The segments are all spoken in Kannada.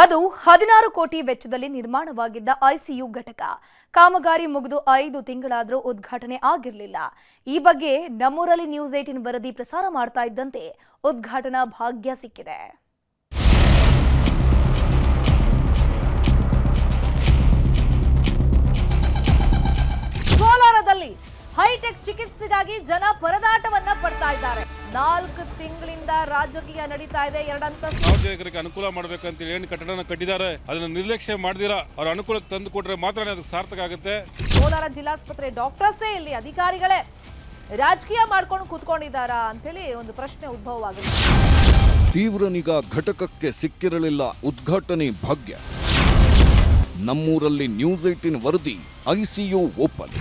ಅದು 16 ಕೋಟಿ ವೆಚ್ಚದಲ್ಲಿ ನಿರ್ಮಾಣವಾಗಿದ್ದ ಐಸಿಯು ಘಟಕ ಕಾಮಗಾರಿ ಮುಗಿದು 5 ತಿಂಗಳಾದರೂ ಉದ್ಘಾಟನೆ ಆಗಿರಲಿಲ್ಲ. ಈ ಬಗ್ಗೆ ನಮ್ಮೂರಲ್ಲಿ ನ್ಯೂಸ್ 18 ವರದಿ ಪ್ರಸಾರ ಮಾಡ್ತಾ ಇದ್ದಂತೆ ಉದ್ಘಾಟನಾ ಭಾಗ್ಯ ಸಿಕ್ಕಿದೆ. ಕೋಲಾರದಲ್ಲಿ ಹೈಟೆಕ್ ಚಿಕಿತ್ಸೆಗಾಗಿ ಜನ ಪರದಾಟವನ್ನ ಪಡ್ತಾ ಇದ್ದಾರೆ. 4 ತಿಂಗಳಿಂದ ರಾಜಕೀಯ ನಡೀತಾ ಇದೆ. 2 ಅಂತಸ್ತು ಸಾರ್ವಜನಿಕರಿಗೆ ಅನುಕೂಲ ಮಾಡಬೇಕಂತ ಏನು ಕಟ್ಟಡನ ಕಟ್ಟಿದ್ದಾರೆ, ಅದನ್ನ ನಿರ್ಲಕ್ಷ್ಯ ಮಾಡಿದಿರಾ ಅವರ ಅನುಕೂಲಕ್ಕೆ ತಂದು ಕೊಟ್ರೆ ಮಾತ್ರ ಅದಕ್ಕೆ ಸಾರ್ಥಕ ಆಗುತ್ತೆ. ಕೋಲಾರ ಜಿಲ್ಲಾಸ್ಪತ್ರೆ ಡಾಕ್ಟರ್ಸೇ ಇಲ್ಲಿ ಅಧಿಕಾರಿಗಳೇ ರಾಜಕೀಯ ಮಾಡ್ಕೊಂಡು ಕೂತ್ಕೊಂಡಿದ್ದಾರಾ ಅಂತ ಹೇಳಿ ಒಂದು ಪ್ರಶ್ನೆ ಉದ್ಭವವಾಗಿದೆ. ತೀವ್ರ ನಿಗಾ ಘಟಕಕ್ಕೆ ಸಿಕ್ಕಿರಲಿಲ್ಲ ಉದ್ಘಾಟನೆ ಭಾಗ್ಯ. ನಮ್ಮೂರಲ್ಲಿ ನ್ಯೂಸ್ 18 ವರದಿ ಐಸಿಯು ಓಪನ್.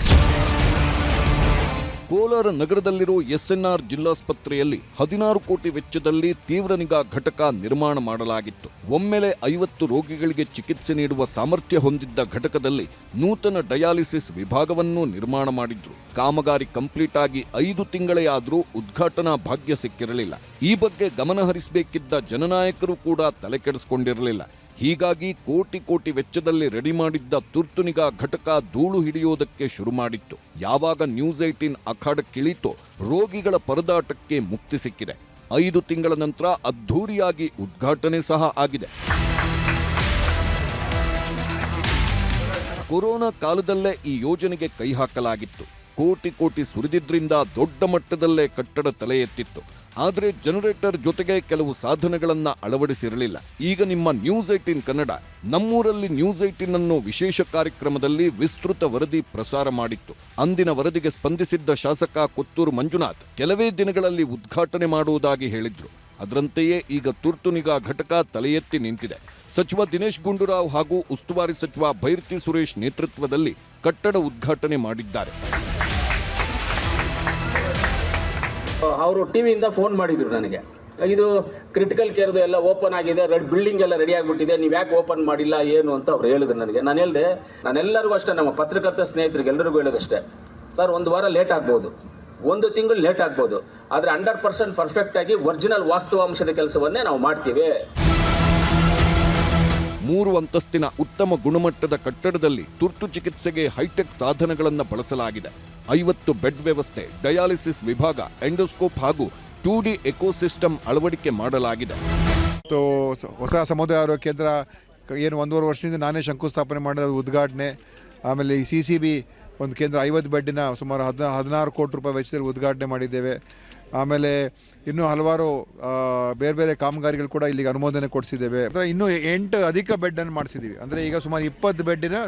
ಕೋಲಾರ ನಗರದಲ್ಲಿರೋ ಎಸ್ಎನ್ಆರ್ ಜಿಲ್ಲಾಸ್ಪತ್ರೆಯಲ್ಲಿ 16 ಕೋಟಿ ವೆಚ್ಚದಲ್ಲಿ ತೀವ್ರ ನಿಗಾ ಘಟಕ ನಿರ್ಮಾಣ ಮಾಡಲಾಗಿತ್ತು. ಒಮ್ಮೆಲೆ 50 ರೋಗಿಗಳಿಗೆ ಚಿಕಿತ್ಸೆ ನೀಡುವ ಸಾಮರ್ಥ್ಯ ಹೊಂದಿದ್ದ ಘಟಕದಲ್ಲಿ ನೂತನ ಡಯಾಲಿಸಿಸ್ ವಿಭಾಗವನ್ನು ನಿರ್ಮಾಣ ಮಾಡಿದ್ರು. ಕಾಮಗಾರಿ ಕಂಪ್ಲೀಟ್ ಆಗಿ 5 ತಿಂಗಳೇ ಆದರೂ ಉದ್ಘಾಟನಾ ಭಾಗ್ಯ ಸಿಕ್ಕಿರಲಿಲ್ಲ. ಈ ಬಗ್ಗೆ ಗಮನ ಹರಿಸಬೇಕಿದ್ದ ಜನನಾಯಕರು ಕೂಡ ತಲೆ ಕೆಡಿಸಿಕೊಂಡಿರಲಿಲ್ಲ. ಹೀಗಾಗಿ ಕೋಟಿ ವೆಚ್ಚದಲ್ಲಿ ರೆಡಿ ಮಾಡಿದ್ದ ತುರ್ತು ನಿಗಾ ಘಟಕ ಧೂಳು ಹಿಡಿಯೋದಕ್ಕೆ ಶುರು ಮಾಡಿತ್ತು. ಯಾವಾಗ ನ್ಯೂಸ್ 18 ಅಖಾಡಕ್ಕಿಳಿತೋ ರೋಗಿಗಳ ಪರದಾಟಕ್ಕೆ ಮುಕ್ತಿ ಸಿಕ್ಕಿದೆ. 5 ತಿಂಗಳ ನಂತರ ಅದ್ಧೂರಿಯಾಗಿ ಉದ್ಘಾಟನೆ ಸಹ ಆಗಿದೆ. ಕೊರೋನಾ ಕಾಲದಲ್ಲೇ ಈ ಯೋಜನೆಗೆ ಕೈ ಹಾಕಲಾಗಿತ್ತು. ಕೋಟಿ ಸುರಿದಿದ್ರಿಂದ ದೊಡ್ಡ ಮಟ್ಟದಲ್ಲೇ ಕಟ್ಟಡ ತಲೆ ಎತ್ತಿತ್ತು. ಆದರೆ ಜನರೇಟರ್ ಜೊತೆಗೆ ಕೆಲವು ಸಾಧನಗಳನ್ನ ಅಳವಡಿಸಿರಲಿಲ್ಲ. ಈಗ ನಿಮ್ಮ ನ್ಯೂಸ್ 18 ಕನ್ನಡ ನಮ್ಮೂರಲ್ಲಿ ನ್ಯೂಸ್ 18 ಅನ್ನೋ ವಿಶೇಷ ಕಾರ್ಯಕ್ರಮದಲ್ಲಿ ವಿಸ್ತೃತ ವರದಿ ಪ್ರಸಾರ ಮಾಡಿತ್ತು. ಅಂದಿನ ವರದಿಗೆ ಸ್ಪಂದಿಸಿದ್ದ ಶಾಸಕ ಕೊತ್ತೂರು ಮಂಜುನಾಥ್ ಕೆಲವೇ ದಿನಗಳಲ್ಲಿ ಉದ್ಘಾಟನೆ ಮಾಡುವುದಾಗಿ ಹೇಳಿದ್ರು. ಅದರಂತೆಯೇ ಈಗ ತುರ್ತು ನಿಗಾ ಘಟಕ ತಲೆ ಎತ್ತಿ ನಿಂತಿದೆ. ಸಚಿವ ದಿನೇಶ್ ಗುಂಡೂರಾವ್ ಹಾಗೂ ಉಸ್ತುವಾರಿ ಸಚಿವ ಭೈರತಿ ಸುರೇಶ್ ನೇತೃತ್ವದಲ್ಲಿ ಕಟ್ಟಡ ಉದ್ಘಾಟನೆ ಮಾಡಿದ್ದಾರೆ. ಅವರು ಟಿವಿಯಿಂದ ಫೋನ್ ಮಾಡಿದ್ರು ನನಗೆ, ಇದು ಕ್ರಿಟಿಕಲ್ ಕೇರ್ದು ಎಲ್ಲ ಓಪನ್ ಆಗಿದೆ, ಬಿಲ್ಡಿಂಗ್ ಎಲ್ಲ ರೆಡಿ ಆಗಿಬಿಟ್ಟಿದೆ, ನೀವು ಯಾಕೆ ಓಪನ್ ಮಾಡಿಲ್ಲ ಏನು ಅಂತ ಅವ್ರು ಹೇಳಿದ್ರು ನನಗೆ. ನಾನು ಹೇಳಿದೆ, ನಾನೆಲ್ಲರಿಗೂ ಅಷ್ಟೇ, ನಮ್ಮ ಪತ್ರಕರ್ತ ಸ್ನೇಹಿತರಿಗೆ ಎಲ್ಲರಿಗೂ ಹೇಳೋದಷ್ಟೇ, ಸರ್ 1 ವಾರ ಲೇಟ್ ಆಗ್ಬೋದು, 1 ತಿಂಗಳು ಲೇಟ್ ಆಗ್ಬೋದು, ಆದರೆ 100% ಪರ್ಫೆಕ್ಟ್ ಆಗಿ ಒರಿಜಿನಲ್ ವಾಸ್ತವಾಂಶದ ಕೆಲಸವನ್ನೇ ನಾವು ಮಾಡ್ತೀವಿ. 3 ಅಂತಸ್ತಿನ ಉತ್ತಮ ಗುಣಮಟ್ಟದ ಕಟ್ಟಡದಲ್ಲಿ ತುರ್ತು ಚಿಕಿತ್ಸೆಗೆ ಹೈಟೆಕ್ ಸಾಧನಗಳನ್ನು ಬಳಸಲಾಗಿದೆ. 50 ಬೆಡ್ ವ್ಯವಸ್ಥೆ, ಡಯಾಲಿಸಿಸ್ ವಿಭಾಗ, ಎಂಡೋಸ್ಕೋಪ್ ಹಾಗೂ 2D ಎಕೋಸಿಸ್ಟಮ್ ಅಳವಡಿಕೆ ಮಾಡಲಾಗಿದೆ. ಹೊಸ ಸಮುದಾಯ ಆರೋಗ್ಯ ಕೇಂದ್ರ ಏನು 1.5 ವರ್ಷದಿಂದ ನಾನೇ ಶಂಕುಸ್ಥಾಪನೆ ಮಾಡಿದ ಉದ್ಘಾಟನೆ. ಆಮೇಲೆ ಈ CCB ಒಂದು ಕೇಂದ್ರ 50 ಬೆಡ್ಡಿನ ಸುಮಾರು 16 ಕೋಟಿ ರೂಪಾಯಿ ವೆಚ್ಚದಲ್ಲಿ ಉದ್ಘಾಟನೆ ಮಾಡಿದ್ದೇವೆ. ಆಮೇಲೆ ಇನ್ನೂ ಹಲವಾರು ಬೇರೆ ಕಾಮಗಾರಿಗಳು ಕೂಡ ಇಲ್ಲಿಗೆ ಅನುಮೋದನೆ ಕೊಡಿಸಿದ್ದೇವೆ. ಇನ್ನೂ 8 ಅಧಿಕ ಬೆಡ್ಡನ್ನು ಮಾಡಿಸಿದ್ದೀವಿ. ಅಂದರೆ ಈಗ ಸುಮಾರು 20 ಬೆಡ್ಡಿನ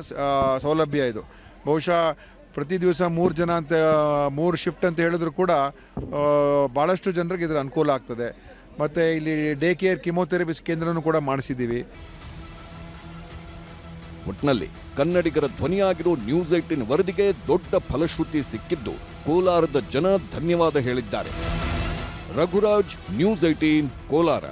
ಸೌಲಭ್ಯ ಇದು. ಬಹುಶಃ ಪ್ರತಿ ದಿವಸ 3 ಜನ ಅಂತ 3 ಶಿಫ್ಟ್ ಅಂತ ಹೇಳಿದ್ರು ಕೂಡ ಭಾಳಷ್ಟು ಜನರಿಗೆ ಇದರ ಅನುಕೂಲ ಆಗ್ತದೆ. ಮತ್ತು ಇಲ್ಲಿ ಡೇ ಕೇರ್ ಕಿಮೋಥೆರಪಿ ಕೇಂದ್ರನೂ ಕೂಡ ಮಾಡಿಸಿದ್ದೀವಿ. ಒಟ್ನಲ್ಲಿ ಕನ್ನಡಿಗರ ಧ್ವನಿಯಾಗಿರೋ ನ್ಯೂಸ್ 18 ವರದಿಗೆ ದೊಡ್ಡ ಫಲಶ್ರುತಿ ಸಿಕ್ಕಿದ್ದು ಕೋಲಾರದ ಜನ ಧನ್ಯವಾದ ಹೇಳಿದ್ದಾರೆ. ರಘುರಾಜ್, ನ್ಯೂಸ್ 18, ಕೋಲಾರ.